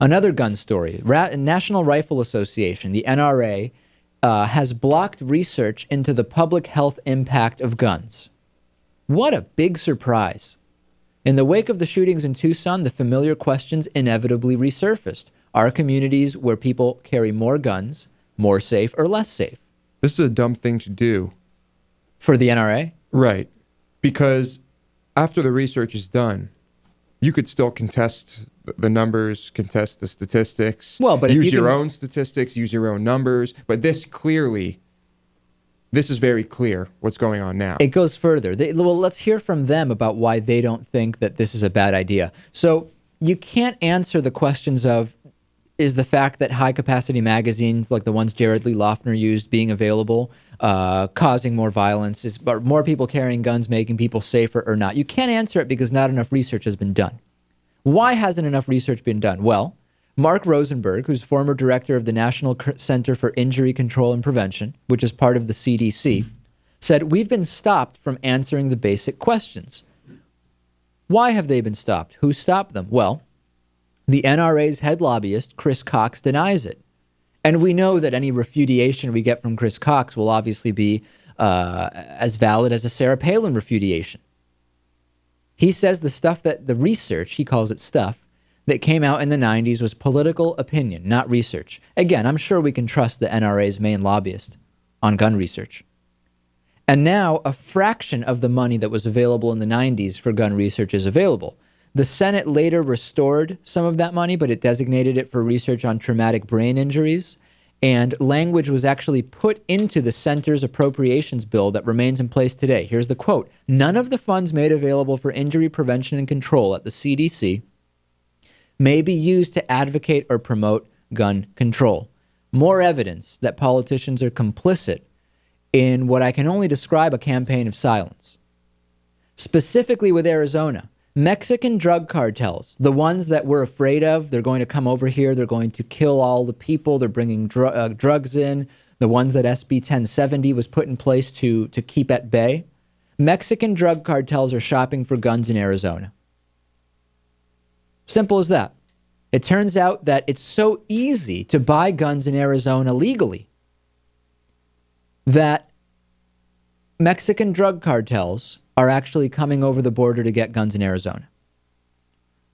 Another gun story. National Rifle Association, the NRA, has blocked research into the public health impact of guns. What a big surprise. In the wake of the shootings in Tucson, the familiar questions inevitably resurfaced. Are communities where people carry more guns more safe or less safe? This is a dumb thing to do. For the NRA? Right. Because after the research is done, you could still contest the numbers, contest the statistics, well, but use your own statistics, use your own numbers. But this is very clear what's going on now. It goes further. Well, let's hear from them about why they don't think that this is a bad idea. So you can't answer the questions of, is the fact that high-capacity magazines like the ones Jared Lee Loughner used being available causing more violence? Is more people carrying guns making people safer or not? You can't answer it because not enough research has been done. Why hasn't enough research been done? Well, Mark Rosenberg, who's former director of the National Center for Injury Control and Prevention, which is part of the CDC, said, we've been stopped from answering the basic questions. Why have they been stopped? Who stopped them? Well, the NRA's head lobbyist, Chris Cox, denies it. And we know that any refutation we get from Chris Cox will obviously be as valid as a Sarah Palin refutation. He says the research, he calls it stuff, that came out in the 90s was political opinion, not research. Again, I'm sure we can trust the NRA's main lobbyist on gun research. And now a fraction of the money that was available in the 90s for gun research is available. The Senate later restored some of that money, but it designated it for research on traumatic brain injuries. And language was actually put into the center's appropriations bill that remains in place today. Here's the quote. None of the funds made available for injury prevention and control at the CDC may be used to advocate or promote gun control. More evidence that politicians are complicit in what I can only describe a campaign of silence. Specifically with Arizona, Mexican drug cartels, the ones that we're afraid of, they're going to come over here, they're going to kill all the people, they're bringing drugs in, the ones that SB1070 was put in place to keep at bay. Mexican drug cartels are shopping for guns in Arizona. Simple as that. It turns out that it's so easy to buy guns in Arizona legally that Mexican drug cartels are actually coming over the border to get guns in Arizona.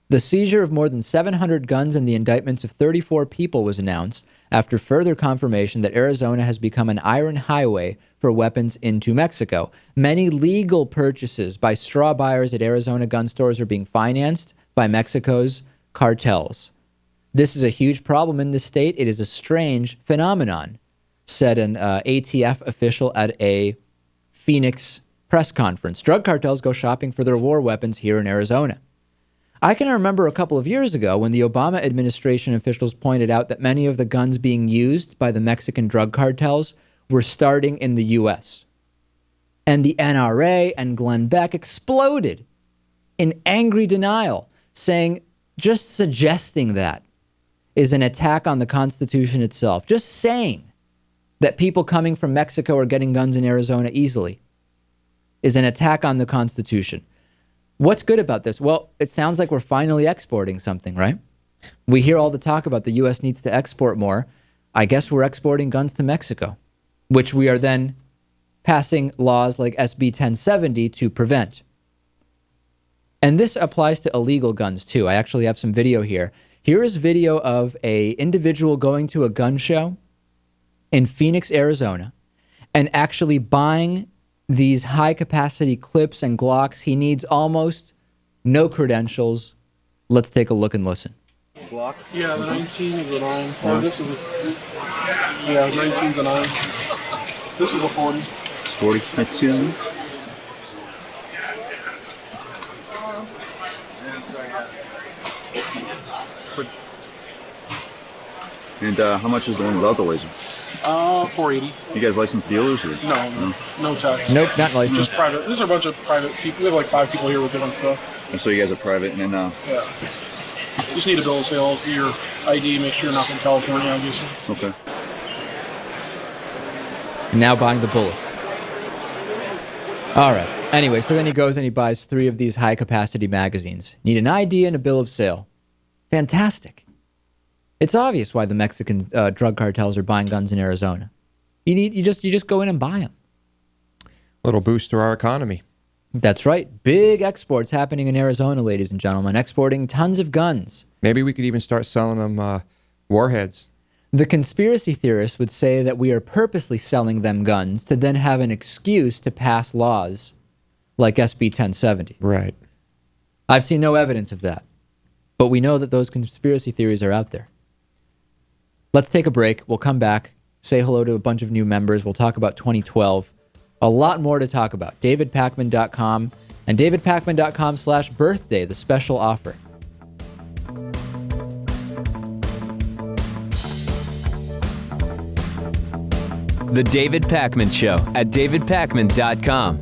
The seizure of more than 700 guns and the indictments of 34 people was announced after further confirmation that Arizona has become an iron highway for weapons into Mexico. Many legal purchases by straw buyers at Arizona gun stores are being financed by Mexico's cartels. This is a huge problem in the state. It is a strange phenomenon, said an ATF official at a Phoenix press conference. Drug cartels go shopping for their war weapons here in Arizona. I can remember a couple of years ago when the Obama administration officials pointed out that many of the guns being used by the Mexican drug cartels were starting in the U.S. And the NRA and Glenn Beck exploded in angry denial, saying just suggesting that is an attack on the Constitution itself. Just saying that people coming from Mexico are getting guns in Arizona easily is an attack on the Constitution. What's good about this? Well, it sounds like we're finally exporting something, right? We hear all the talk about the U.S. needs to export more. I guess we're exporting guns to Mexico, which we are then passing laws like SB 1070 to prevent. And this applies to illegal guns too. I actually have some video here. Here is video of an individual going to a gun show in Phoenix, Arizona, and actually buying these high-capacity clips and Glocks. He needs almost no credentials. Let's take a look and listen. Glock? Yeah, the 19 is a 9. Or this is a... Yeah, 19's a 9. This is a 40. 40? That's two. And how much is the one without the laser? 480. You guys licensed dealers? Or? No tax. Nope, not licensed. Private. These are a bunch of private people. We have like 5 people here with different stuff. And so you guys are private, and then... Yeah. You just need a bill of sale, see your ID, make sure you're not from California, obviously. Okay. Now buying the bullets. All right. Anyway, so then he goes and he buys 3 of these high-capacity magazines. Need an ID and a bill of sale. Fantastic. It's obvious why the Mexican drug cartels are buying guns in Arizona. You just go in and buy them. Little boost to our economy. That's right. Big exports happening in Arizona, ladies and gentlemen, exporting tons of guns. Maybe we could even start selling them warheads. The conspiracy theorists would say that we are purposely selling them guns to then have an excuse to pass laws like SB1070. Right. I've seen no evidence of that, but we know that those conspiracy theories are out there. Let's take a break. We'll come back, say hello to a bunch of new members. We'll talk about 2012. A lot more to talk about. DavidPakman.com and DavidPakman.com/birthday, the special offer. The David Pakman Show at DavidPakman.com.